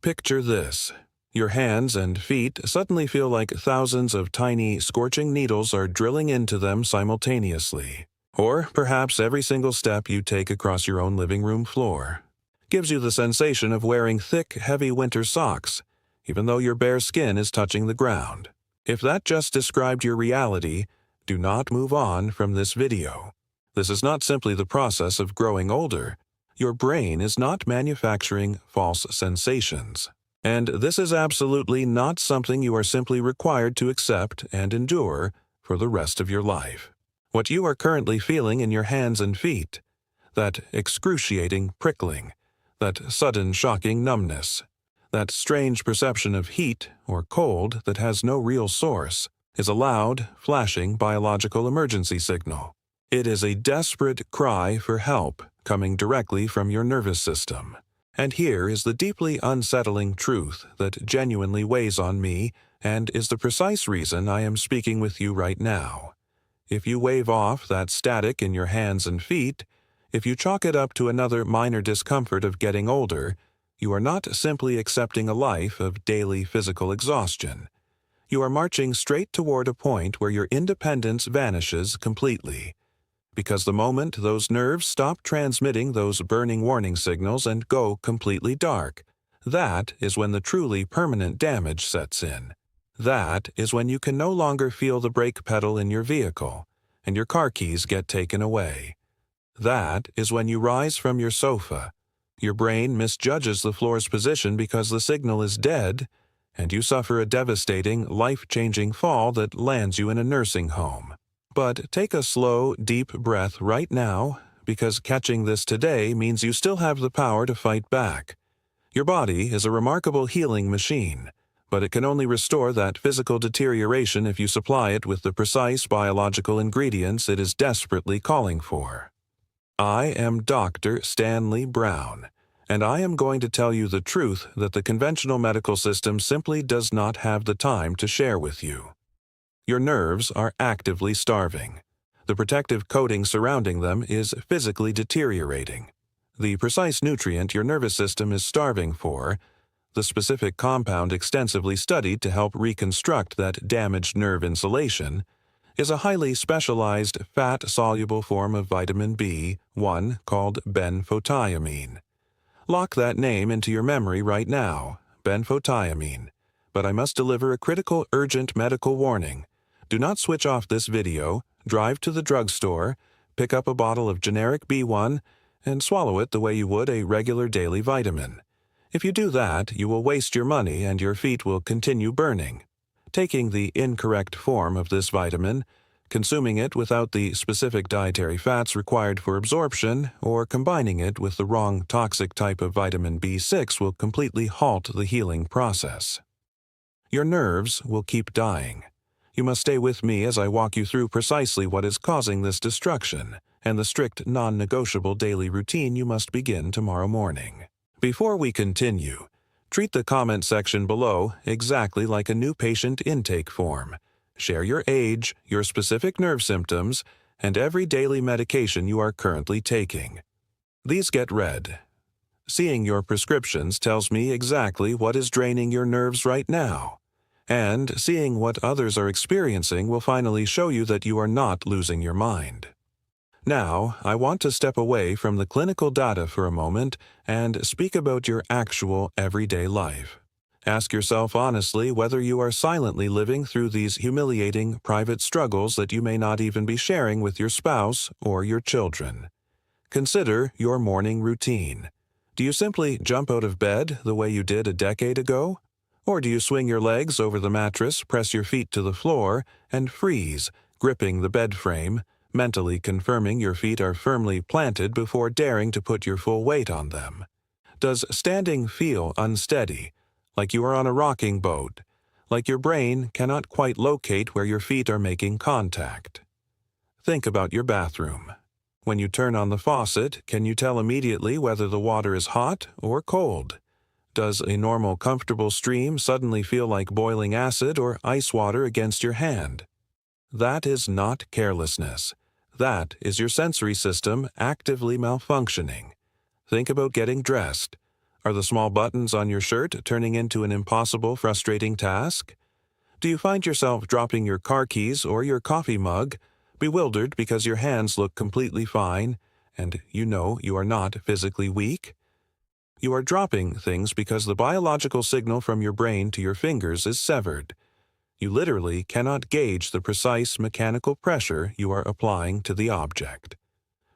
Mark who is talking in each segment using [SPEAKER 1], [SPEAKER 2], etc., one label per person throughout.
[SPEAKER 1] Picture this. Your hands and feet suddenly feel like thousands of tiny, scorching needles are drilling into them simultaneously. Or perhaps every single step you take across your own living room floor gives you the sensation of wearing thick, heavy winter socks, even though your bare skin is touching the ground. If that just described your reality, do not move on from this video. This is not simply the process of growing older. Your brain is not manufacturing false sensations. And this is absolutely not something you are simply required to accept and endure for the rest of your life. What you are currently feeling in your hands and feet, that excruciating prickling, that sudden shocking numbness, that strange perception of heat or cold that has no real source, is a loud, flashing biological emergency signal. It is a desperate cry for help coming directly from your nervous system. And here is the deeply unsettling truth that genuinely weighs on me and is the precise reason I am speaking with you right now. If you wave off that static in your hands and feet, if you chalk it up to another minor discomfort of getting older, you are not simply accepting a life of daily physical exhaustion. You are marching straight toward a point where your independence vanishes completely. Because the moment those nerves stop transmitting those burning warning signals and go completely dark, that is when the truly permanent damage sets in. That is when you can no longer feel the brake pedal in your vehicle, and your car keys get taken away. That is when you rise from your sofa. Your brain misjudges the floor's position because the signal is dead, and you suffer a devastating, life-changing fall that lands you in a nursing home. But take a slow, deep breath right now, because catching this today means you still have the power to fight back. Your body is a remarkable healing machine, but it can only restore that physical deterioration if you supply it with the precise biological ingredients it is desperately calling for. I am Dr. Stanley Brown, and I am going to tell you the truth that the conventional medical system simply does not have the time to share with you. Your nerves are actively starving. The protective coating surrounding them is physically deteriorating. The precise nutrient your nervous system is starving for, the specific compound extensively studied to help reconstruct that damaged nerve insulation, is a highly specialized fat-soluble form of vitamin B1 called benfotiamine. Lock that name into your memory right now, benfotiamine. But I must deliver a critical, urgent medical warning. Do not switch off this video, drive to the drugstore, pick up a bottle of generic B1, and swallow it the way you would a regular daily vitamin. If you do that, you will waste your money and your feet will continue burning. Taking the incorrect form of this vitamin, consuming it without the specific dietary fats required for absorption, or combining it with the wrong toxic type of vitamin B6 will completely halt the healing process. Your nerves will keep dying. You must stay with me as I walk you through precisely what is causing this destruction and the strict non-negotiable daily routine you must begin tomorrow morning. Before we continue, treat the comment section below exactly like a new patient intake form. Share your age, your specific nerve symptoms, and every daily medication you are currently taking. These get read. Seeing your prescriptions tells me exactly what is draining your nerves right now. And seeing what others are experiencing will finally show you that you are not losing your mind. Now, I want to step away from the clinical data for a moment and speak about your actual everyday life. Ask yourself honestly whether you are silently living through these humiliating private struggles that you may not even be sharing with your spouse or your children. Consider your morning routine. Do you simply jump out of bed the way you did a decade ago? Or do you swing your legs over the mattress, press your feet to the floor, and freeze, gripping the bed frame, mentally confirming your feet are firmly planted before daring to put your full weight on them? Does standing feel unsteady, like you are on a rocking boat, like your brain cannot quite locate where your feet are making contact? Think about your bathroom. When you turn on the faucet, can you tell immediately whether the water is hot or cold? Does a normal, comfortable stream suddenly feel like boiling acid or ice water against your hand? That is not carelessness. That is your sensory system actively malfunctioning. Think about getting dressed. Are the small buttons on your shirt turning into an impossible, frustrating task? Do you find yourself dropping your car keys or your coffee mug, bewildered because your hands look completely fine, and you know you are not physically weak? You are dropping things because the biological signal from your brain to your fingers is severed. You literally cannot gauge the precise mechanical pressure you are applying to the object.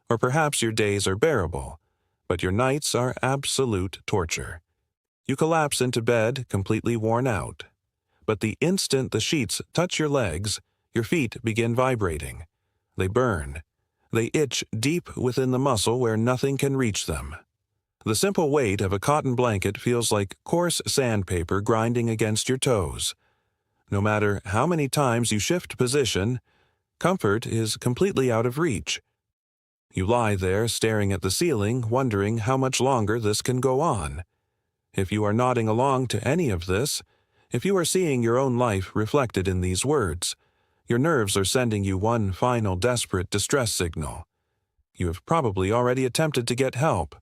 [SPEAKER 1] Or perhaps your days are bearable, but your nights are absolute torture. You collapse into bed completely worn out. But the instant the sheets touch your legs, your feet begin vibrating. They burn. They itch deep within the muscle where nothing can reach them. The simple weight of a cotton blanket feels like coarse sandpaper grinding against your toes. No matter how many times you shift position, comfort is completely out of reach. You lie there staring at the ceiling, wondering how much longer this can go on. If you are nodding along to any of this, if you are seeing your own life reflected in these words, your nerves are sending you one final desperate distress signal. You have probably already attempted to get help.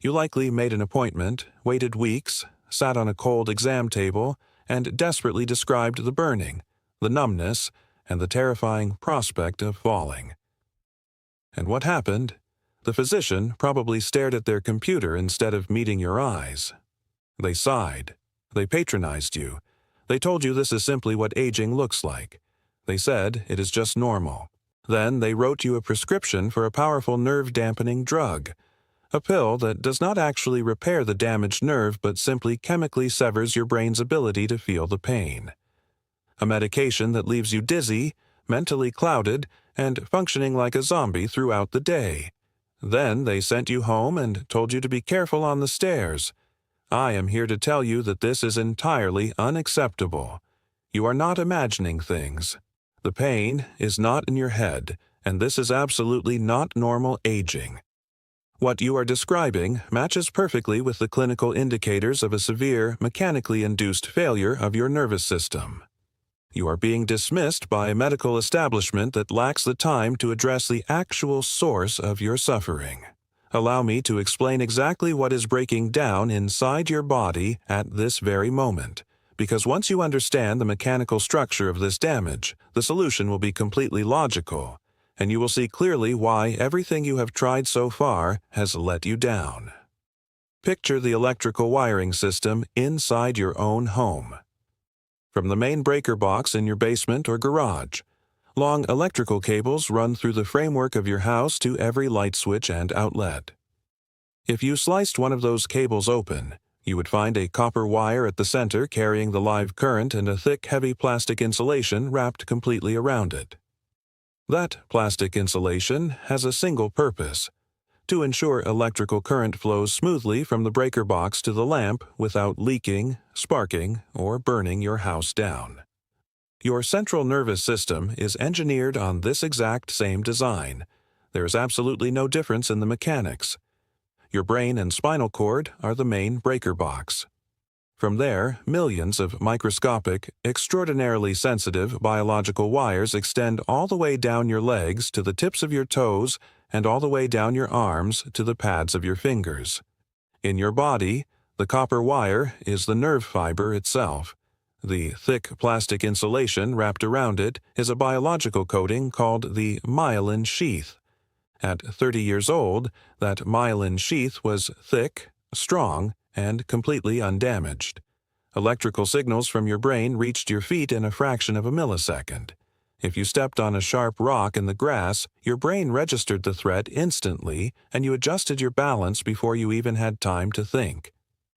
[SPEAKER 1] You likely made an appointment, waited weeks, sat on a cold exam table, and desperately described the burning, the numbness, and the terrifying prospect of falling. And what happened? The physician probably stared at their computer instead of meeting your eyes. They sighed. They patronized you. They told you this is simply what aging looks like. They said it is just normal. Then they wrote you a prescription for a powerful nerve-dampening drug, a pill that does not actually repair the damaged nerve but simply chemically severs your brain's ability to feel the pain. A medication that leaves you dizzy, mentally clouded, and functioning like a zombie throughout the day. Then they sent you home and told you to be careful on the stairs. I am here to tell you that this is entirely unacceptable. You are not imagining things. The pain is not in your head, and this is absolutely not normal aging. What you are describing matches perfectly with the clinical indicators of a severe, mechanically induced failure of your nervous system. You are being dismissed by a medical establishment that lacks the time to address the actual source of your suffering. Allow me to explain exactly what is breaking down inside your body at this very moment, because once you understand the mechanical structure of this damage, the solution will be completely logical, and you will see clearly why everything you have tried so far has let you down. Picture the electrical wiring system inside your own home. From the main breaker box in your basement or garage, long electrical cables run through the framework of your house to every light switch and outlet. If you sliced one of those cables open, you would find a copper wire at the center carrying the live current and a thick, heavy plastic insulation wrapped completely around it. That plastic insulation has a single purpose: to ensure electrical current flows smoothly from the breaker box to the lamp without leaking, sparking, or burning your house down. Your central nervous system is engineered on this exact same design. There is absolutely no difference in the mechanics. Your brain and spinal cord are the main breaker box. From there, millions of microscopic, extraordinarily sensitive biological wires extend all the way down your legs to the tips of your toes and all the way down your arms to the pads of your fingers. In your body, the copper wire is the nerve fiber itself. The thick plastic insulation wrapped around it is a biological coating called the myelin sheath. At 30 years old, that myelin sheath was thick, strong, and completely undamaged. Electrical signals from your brain reached your feet in a fraction of a millisecond. If you stepped on a sharp rock in the grass, your brain registered the threat instantly, and you adjusted your balance before you even had time to think.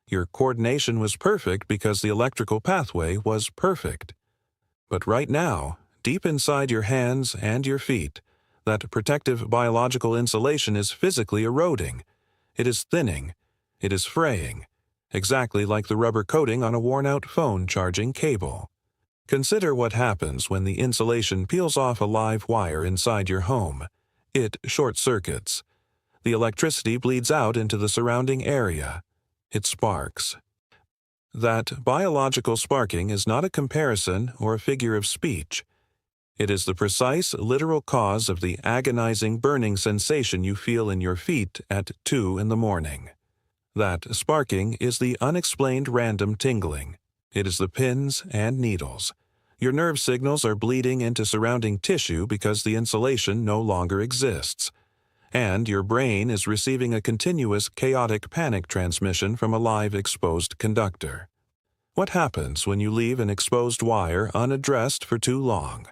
[SPEAKER 1] Your coordination was perfect because the electrical pathway was perfect. But right now, deep inside your hands and your feet, that protective biological insulation is physically eroding. It is thinning. It is fraying, exactly like the rubber coating on a worn-out phone charging cable. Consider what happens when the insulation peels off a live wire inside your home. It short-circuits. The electricity bleeds out into the surrounding area. It sparks. That biological sparking is not a comparison or a figure of speech. It is the precise, literal cause of the agonizing burning sensation you feel in your feet at 2 in the morning. That sparking is the unexplained random tingling. It is the pins and needles. Your nerve signals are bleeding into surrounding tissue because the insulation no longer exists. And your brain is receiving a continuous chaotic panic transmission from a live exposed conductor. What happens when you leave an exposed wire unaddressed for too long?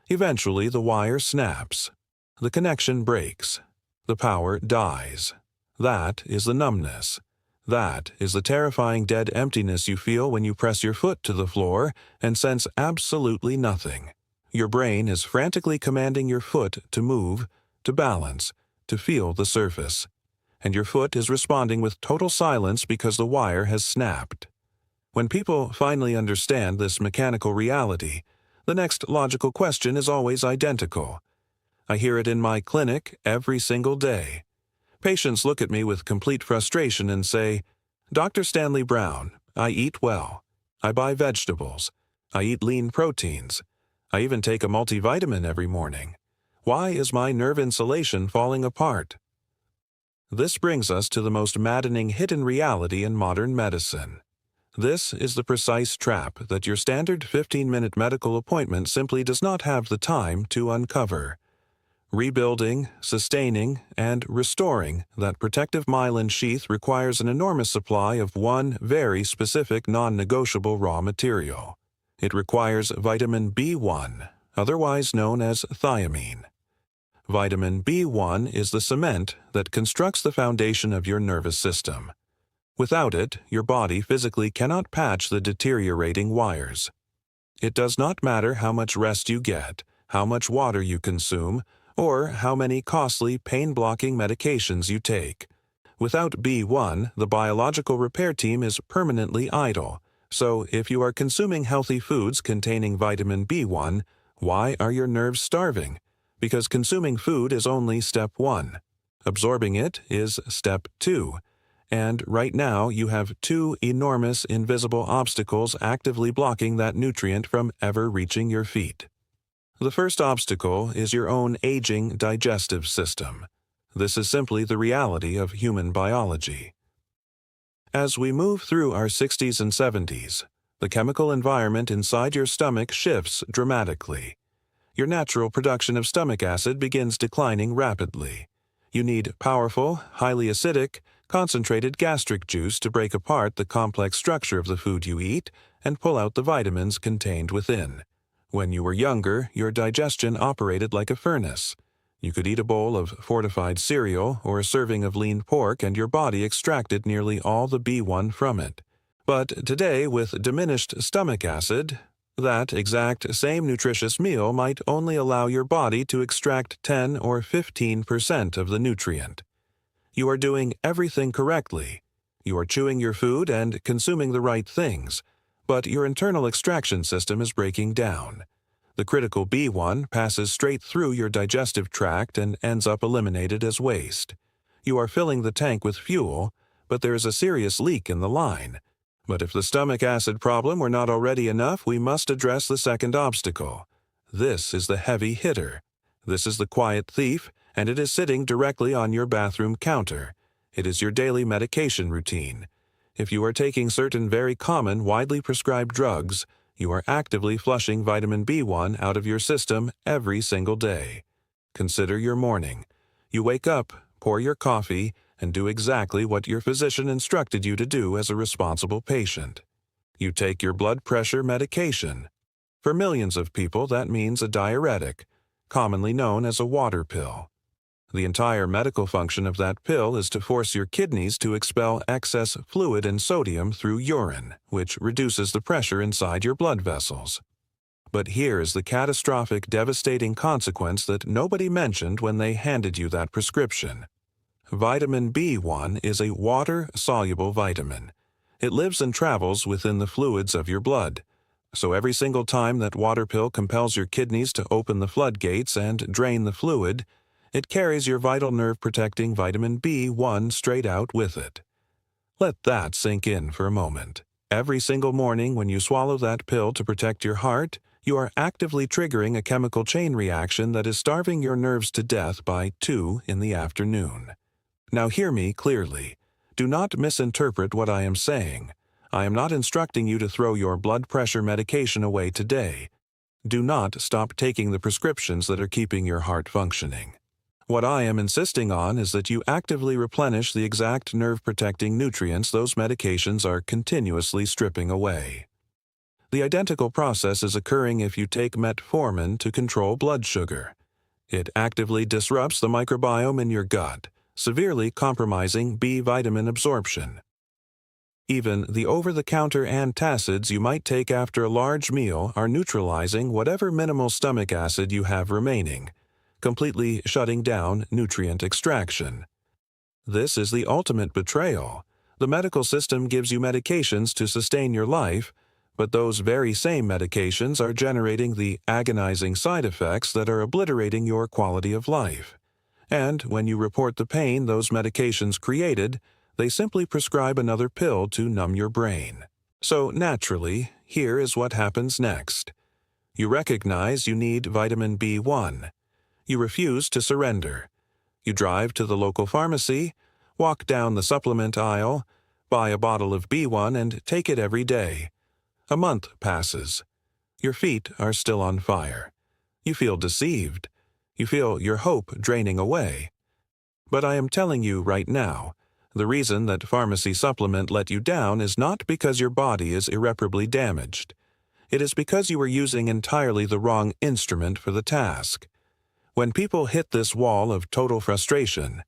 [SPEAKER 1] Eventually, the wire snaps. The connection breaks. The power dies. That is the numbness. That is the terrifying dead emptiness you feel when you press your foot to the floor and sense absolutely nothing. Your brain is frantically commanding your foot to move, to balance, to feel the surface. And your foot is responding with total silence because the wire has snapped. When people finally understand this mechanical reality, the next logical question is always identical. I hear it in my clinic every single day. Patients look at me with complete frustration and say, "Dr. Stanley Brown, I eat well. I buy vegetables. I eat lean proteins. I even take a multivitamin every morning. Why is my nerve insulation falling apart?" This brings us to the most maddening hidden reality in modern medicine. This is the precise trap that your standard 15-minute medical appointment simply does not have the time to uncover. Rebuilding, sustaining, and restoring that protective myelin sheath requires an enormous supply of one very specific non-negotiable raw material. It requires vitamin B1, otherwise known as thiamine. Vitamin B1 is the cement that constructs the foundation of your nervous system. Without it, your body physically cannot patch the deteriorating wires. It does not matter how much rest you get, how much water you consume, or how many costly pain-blocking medications you take. Without B1, the biological repair team is permanently idle. So if you are consuming healthy foods containing vitamin B1, why are your nerves starving? Because consuming food is only step 1. Absorbing it is step 2. And right now you have 2 enormous invisible obstacles actively blocking that nutrient from ever reaching your feet. The first obstacle is your own aging digestive system. This is simply the reality of human biology. As we move through our 60s and 70s, the chemical environment inside your stomach shifts dramatically. Your natural production of stomach acid begins declining rapidly. You need powerful, highly acidic, concentrated gastric juice to break apart the complex structure of the food you eat and pull out the vitamins contained within. When you were younger, your digestion operated like a furnace. You could eat a bowl of fortified cereal or a serving of lean pork and your body extracted nearly all the B1 from it. But today, with diminished stomach acid, that exact same nutritious meal might only allow your body to extract 10 or 15% of the nutrient. You are doing everything correctly. You are chewing your food and consuming the right things, but your internal extraction system is breaking down. The critical B1 passes straight through your digestive tract and ends up eliminated as waste. You are filling the tank with fuel, but there is a serious leak in the line. But if the stomach acid problem were not already enough, we must address the second obstacle. This is the heavy hitter. This is the quiet thief, and it is sitting directly on your bathroom counter. It is your daily medication routine. If you are taking certain very common, widely prescribed drugs, you are actively flushing vitamin B1 out of your system every single day. Consider your morning. You wake up, pour your coffee, and do exactly what your physician instructed you to do as a responsible patient. You take your blood pressure medication. For millions of people, that means a diuretic, commonly known as a water pill. The entire medical function of that pill is to force your kidneys to expel excess fluid and sodium through urine, which reduces the pressure inside your blood vessels. But here is the catastrophic, devastating consequence that nobody mentioned when they handed you that prescription. Vitamin B1 is a water-soluble vitamin. It lives and travels within the fluids of your blood. So every single time that water pill compels your kidneys to open the floodgates and drain the fluid, it carries your vital nerve-protecting vitamin B1 straight out with it. Let that sink in for a moment. Every single morning when you swallow that pill to protect your heart, you are actively triggering a chemical chain reaction that is starving your nerves to death by 2 in the afternoon. Now hear me clearly. Do not misinterpret what I am saying. I am not instructing you to throw your blood pressure medication away today. Do not stop taking the prescriptions that are keeping your heart functioning. What I am insisting on is that you actively replenish the exact nerve-protecting nutrients those medications are continuously stripping away. The identical process is occurring if you take metformin to control blood sugar. It actively disrupts the microbiome in your gut, severely compromising B vitamin absorption. Even the over-the-counter antacids you might take after a large meal are neutralizing whatever minimal stomach acid you have remaining, completely shutting down nutrient extraction. This is the ultimate betrayal. The medical system gives you medications to sustain your life, but those very same medications are generating the agonizing side effects that are obliterating your quality of life. And when you report the pain those medications created, they simply prescribe another pill to numb your brain. So naturally, here is what happens next. You recognize you need vitamin B1. You refuse to surrender. You drive to the local pharmacy, walk down the supplement aisle, buy a bottle of B1 and take it every day. A month passes. Your feet are still on fire. You feel deceived. You feel your hope draining away. But I am telling you right now, the reason that pharmacy supplement let you down is not because your body is irreparably damaged. It is because you were using entirely the wrong instrument for the task. When people hit this wall of total frustration,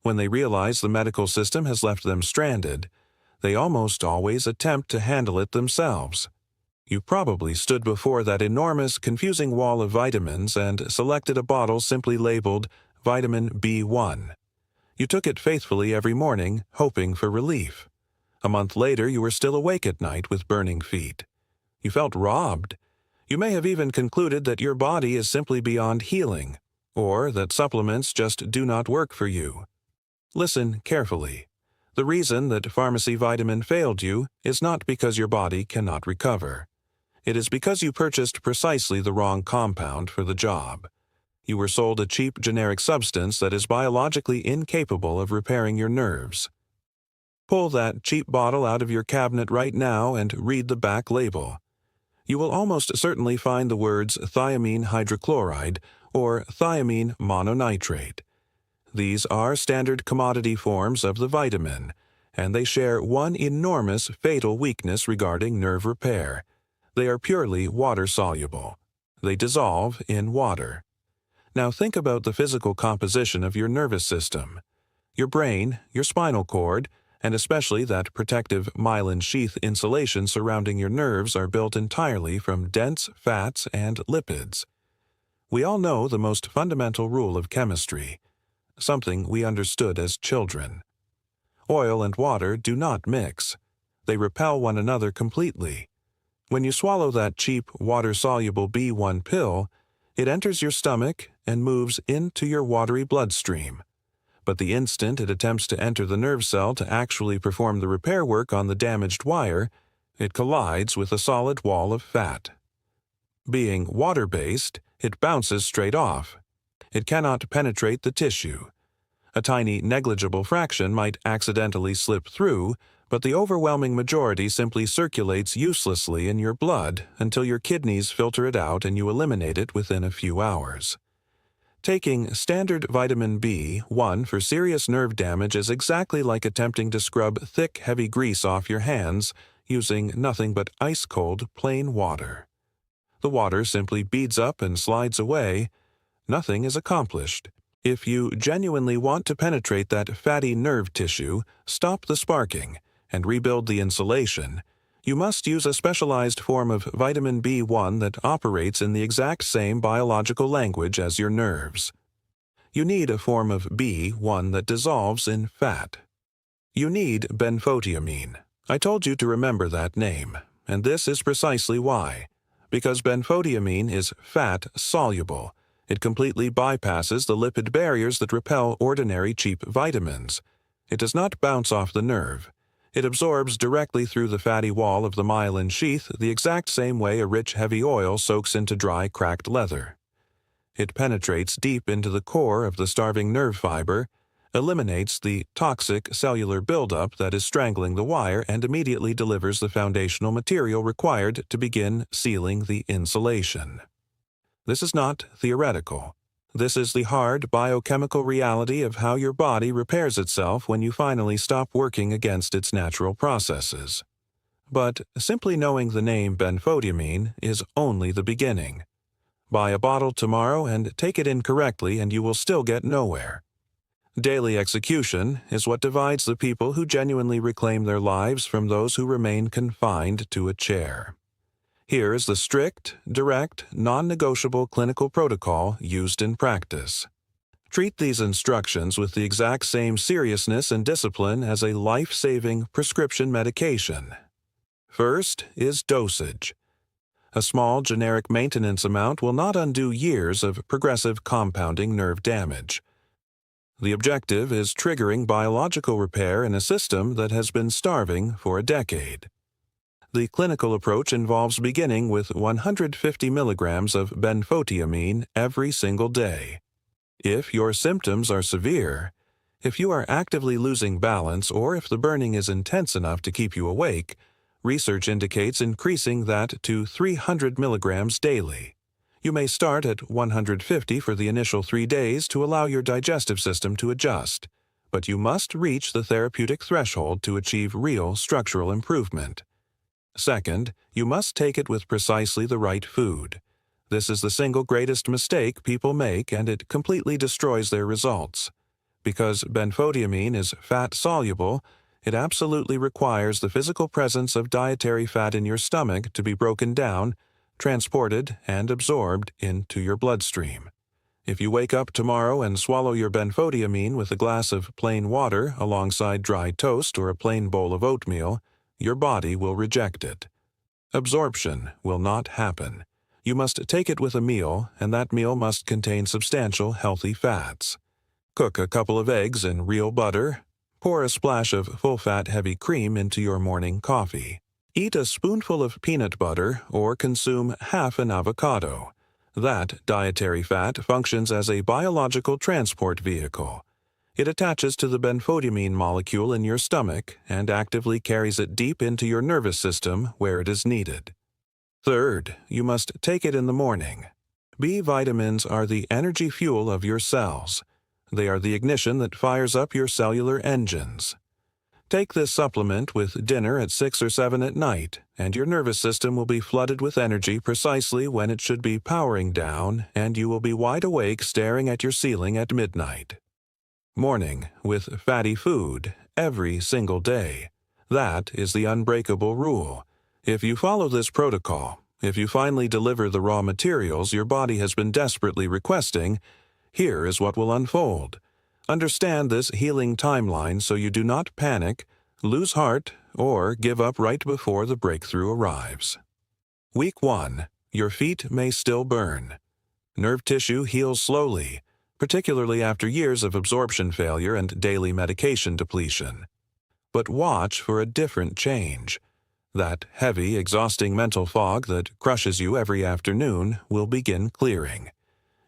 [SPEAKER 1] when they realize the medical system has left them stranded, they almost always attempt to handle it themselves. You probably stood before that enormous, confusing wall of vitamins and selected a bottle simply labeled Vitamin B1. You took it faithfully every morning, hoping for relief. A month later, you were still awake at night with burning feet. You felt robbed. You may have even concluded that your body is simply beyond healing, or that supplements just do not work for you. Listen carefully. The reason that pharmacy vitamin failed you is not because your body cannot recover. It is because you purchased precisely the wrong compound for the job. You were sold a cheap generic substance that is biologically incapable of repairing your nerves. Pull that cheap bottle out of your cabinet right now and read the back label. You will almost certainly find the words thiamine hydrochloride or thiamine mononitrate. These are standard commodity forms of the vitamin, and they share one enormous fatal weakness regarding nerve repair. They are purely water-soluble. They dissolve in water. Now think about the physical composition of your nervous system. Your brain, your spinal cord, and especially that protective myelin sheath insulation surrounding your nerves are built entirely from dense fats and lipids. We all know the most fundamental rule of chemistry, something we understood as children. Oil and water do not mix. They repel one another completely. When you swallow that cheap, water-soluble B1 pill, it enters your stomach and moves into your watery bloodstream. But the instant it attempts to enter the nerve cell to actually perform the repair work on the damaged wire, it collides with a solid wall of fat. Being water-based, it bounces straight off. It cannot penetrate the tissue. A tiny negligible fraction might accidentally slip through, but the overwhelming majority simply circulates uselessly in your blood until your kidneys filter it out and you eliminate it within a few hours. Taking standard vitamin B1 for serious nerve damage is exactly like attempting to scrub thick, heavy grease off your hands using nothing but ice-cold, plain water. The water simply beads up and slides away. Nothing is accomplished. If you genuinely want to penetrate that fatty nerve tissue, stop the sparking, and rebuild the insulation, you must use a specialized form of vitamin B1 that operates in the exact same biological language as your nerves. You need a form of B1 that dissolves in fat. You need benfotiamine. I told you to remember that name, and this is precisely why. Because benfotiamine is fat-soluble. It completely bypasses the lipid barriers that repel ordinary cheap vitamins. It does not bounce off the nerve. It absorbs directly through the fatty wall of the myelin sheath the exact same way a rich heavy oil soaks into dry, cracked leather. It penetrates deep into the core of the starving nerve fiber, eliminates the toxic cellular buildup that is strangling the wire and immediately delivers the foundational material required to begin sealing the insulation. This is not theoretical. This is the hard biochemical reality of how your body repairs itself when you finally stop working against its natural processes. But simply knowing the name benfotiamine is only the beginning. Buy a bottle tomorrow and take it incorrectly and you will still get nowhere. Daily execution is what divides the people who genuinely reclaim their lives from those who remain confined to a chair. Here is the strict, direct, non-negotiable clinical protocol used in practice. Treat these instructions with the exact same seriousness and discipline as a life-saving prescription medication. First is dosage. A small generic maintenance amount will not undo years of progressive compounding nerve damage. The objective is triggering biological repair in a system that has been starving for a decade. The clinical approach involves beginning with 150 milligrams of benfotiamine every single day. If your symptoms are severe, if you are actively losing balance, or if the burning is intense enough to keep you awake, research indicates increasing that to 300 milligrams daily. You may start at 150 for the initial 3 days to allow your digestive system to adjust, but you must reach the therapeutic threshold to achieve real structural improvement. Second, you must take it with precisely the right food. This is the single greatest mistake people make, and it completely destroys their results. Because benfotiamine is fat-soluble, it absolutely requires the physical presence of dietary fat in your stomach to be broken down, transported, and absorbed into your bloodstream. If you wake up tomorrow and swallow your benfotiamine with a glass of plain water alongside dry toast or a plain bowl of oatmeal, your body will reject it. Absorption will not happen. You must take it with a meal, and that meal must contain substantial healthy fats. Cook a couple of eggs in real butter. Pour a splash of full-fat heavy cream into your morning coffee. Eat a spoonful of peanut butter or consume half an avocado. That dietary fat functions as a biological transport vehicle. It attaches to the benfotiamine molecule in your stomach and actively carries it deep into your nervous system where it is needed. Third, you must take it in the morning. B vitamins are the energy fuel of your cells. They are the ignition that fires up your cellular engines. Take this supplement with dinner at 6 or 7 at night, and your nervous system will be flooded with energy precisely when it should be powering down, and you will be wide awake staring at your ceiling at midnight. Morning with fatty food every single day. That is the unbreakable rule. If you follow this protocol, if you finally deliver the raw materials your body has been desperately requesting, here is what will unfold. Understand this healing timeline so you do not panic, lose heart, or give up right before the breakthrough arrives. Week 1. Your feet may still burn. Nerve tissue heals slowly, particularly after years of absorption failure and daily medication depletion. But watch for a different change. That heavy, exhausting mental fog that crushes you every afternoon will begin clearing.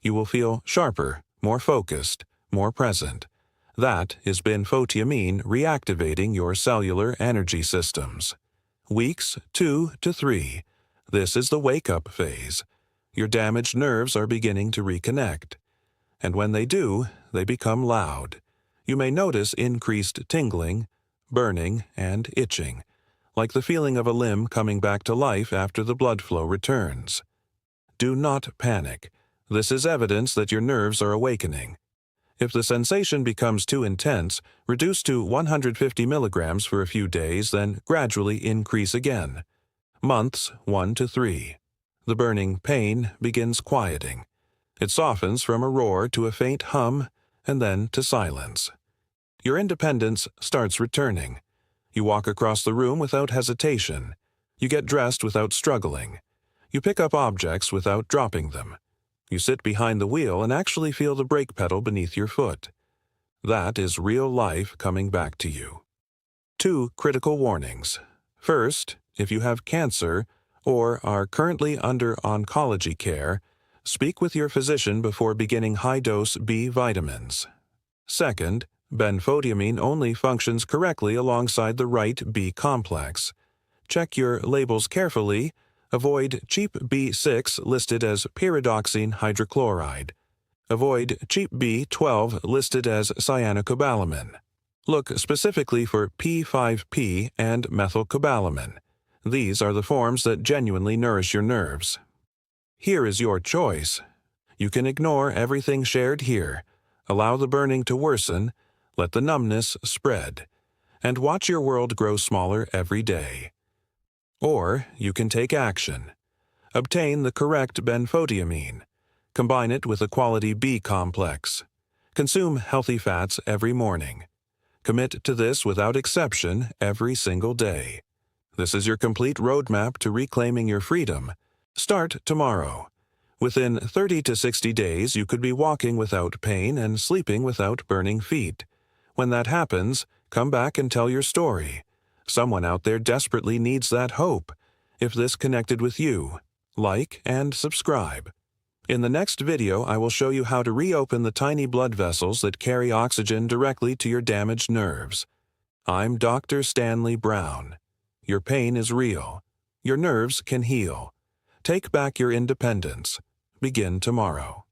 [SPEAKER 1] You will feel sharper, more focused, more present. That is benfotiamine reactivating your cellular energy systems. Weeks 2 to 3. This is the wake-up phase. Your damaged nerves are beginning to reconnect. And when they do, they become loud. You may notice increased tingling, burning, and itching, like the feeling of a limb coming back to life after the blood flow returns. Do not panic. This is evidence that your nerves are awakening. If the sensation becomes too intense, reduce to 150 milligrams for a few days, then gradually increase again. Months 1 to 3. The burning pain begins quieting. It softens from a roar to a faint hum, and then to silence. Your independence starts returning. You walk across the room without hesitation. You get dressed without struggling. You pick up objects without dropping them. You sit behind the wheel and actually feel the brake pedal beneath your foot. That is real life coming back to you. 2 critical warnings. First, if you have cancer or are currently under oncology care, speak with your physician before beginning high-dose B vitamins. Second, Benfotiamine only functions correctly alongside the right B complex. Check your labels carefully. Avoid cheap B6 listed as pyridoxine hydrochloride. Avoid cheap B12 listed as cyanocobalamin. Look specifically for P5P and methylcobalamin. These are the forms that genuinely nourish your nerves. Here is your choice. You can ignore everything shared here, allow the burning to worsen, let the numbness spread, and watch your world grow smaller every day. Or you can take action. Obtain the correct benfotiamine. Combine it with a quality B complex. Consume healthy fats every morning. Commit to this without exception every single day. This is your complete roadmap to reclaiming your freedom. Start tomorrow. Within 30 to 60 days, you could be walking without pain and sleeping without burning feet. When that happens, come back and tell your story. Someone out there desperately needs that hope. If this connected with you, like and subscribe. In the next video, I will show you how to reopen the tiny blood vessels that carry oxygen directly to your damaged nerves. I'm Dr. Stanley Brown. Your pain is real. Your nerves can heal. Take back your independence. Begin tomorrow.